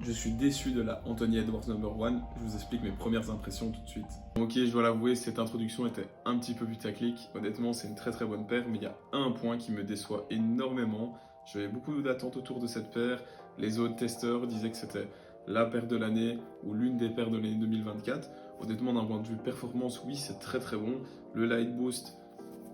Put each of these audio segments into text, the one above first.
Je suis déçu de la Anthony Edwards No.1, je vous explique mes premières impressions tout de suite. Ok, je dois l'avouer, cette introduction était un petit peu putaclic. Honnêtement, c'est une très très bonne paire, mais il y a un point qui me déçoit énormément. J'avais beaucoup d'attentes autour de cette paire. Les autres testeurs disaient que c'était la paire de l'année ou l'une des paires de l'année 2024. Honnêtement, d'un point de vue performance, oui, c'est très très bon. Le light boost,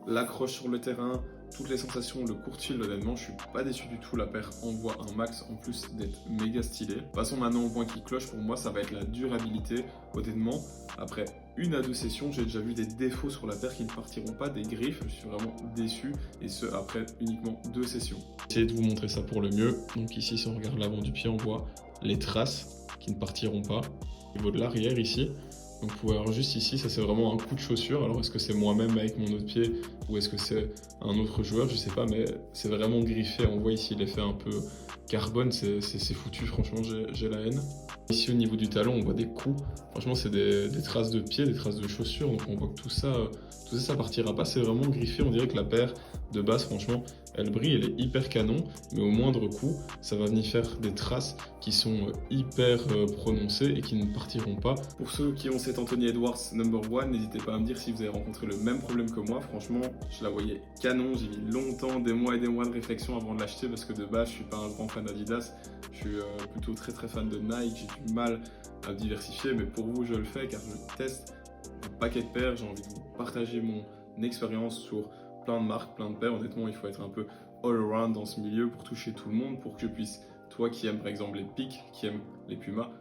l'accroche sur le terrain, toutes les sensations, le court fil, honnêtement, je suis pas déçu du tout. La paire envoie un max en plus d'être méga stylé. Passons maintenant au point qui cloche pour moi, ça va être la durabilité. Honnêtement, après 1 à 2 sessions, j'ai déjà vu des défauts sur la paire qui ne partiront pas, des griffes. Je suis vraiment déçu et ce après uniquement 2 sessions. Essayez de vous montrer ça pour le mieux. Donc ici, si on regarde l'avant du pied, on voit les traces qui ne partiront pas. Au niveau de l'arrière ici, donc vous pouvez voir juste ici, ça c'est vraiment un coup de chaussure. Alors est-ce que c'est moi-même avec mon autre pied ou est-ce que c'est un autre joueur, je sais pas, mais c'est vraiment griffé. On voit ici l'effet un peu carbone, c'est foutu, franchement j'ai la haine. Ici au niveau du talon, on voit des coups. Franchement c'est des traces de pied, des traces de chaussures, donc on voit que tout ça ça partira pas. C'est vraiment griffé, on dirait que la paire de base, franchement, elle brille, elle est hyper canon, mais au moindre coup, ça va venir faire des traces qui sont hyper prononcées et qui ne partiront pas. Pour ceux qui ont cette Anthony Edwards No.1, n'hésitez pas à me dire si vous avez rencontré le même problème que moi. Franchement, je la voyais canon, j'ai mis longtemps, des mois et des mois de réflexion avant de l'acheter parce que de base, je suis pas un grand fan d'Adidas. Je suis plutôt très très fan de Nike, j'ai du mal à me diversifier, mais pour vous, je le fais car je teste un paquet de paires. J'ai envie de vous partager mon expérience sur plein de marques, plein de paires. Honnêtement, il faut être un peu all-around dans ce milieu pour toucher tout le monde, pour que je puisse, toi qui aimes par exemple les Peak, qui aimes les Puma,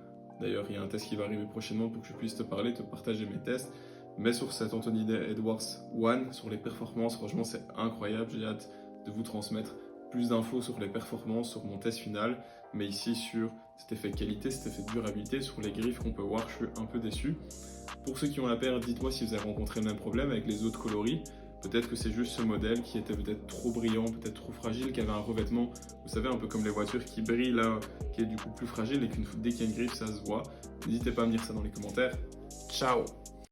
d'ailleurs il y a un test qui va arriver prochainement pour que je puisse te parler, te partager mes tests, mais sur cet Anthony Edwards One, sur les performances, franchement c'est incroyable. J'ai hâte de vous transmettre plus d'infos sur les performances, sur mon test final, mais ici sur cet effet qualité, cet effet durabilité, sur les griffes qu'on peut voir, je suis un peu déçu. Pour ceux qui ont la paire, dites-moi si vous avez rencontré le même problème avec les autres coloris. Peut-être que c'est juste ce modèle qui était peut-être trop brillant, peut-être trop fragile, qui avait un revêtement, vous savez, un peu comme les voitures qui brillent là, qui est du coup plus fragile et dès qu'il y a une griffe, ça se voit. N'hésitez pas à me dire ça dans les commentaires. Ciao!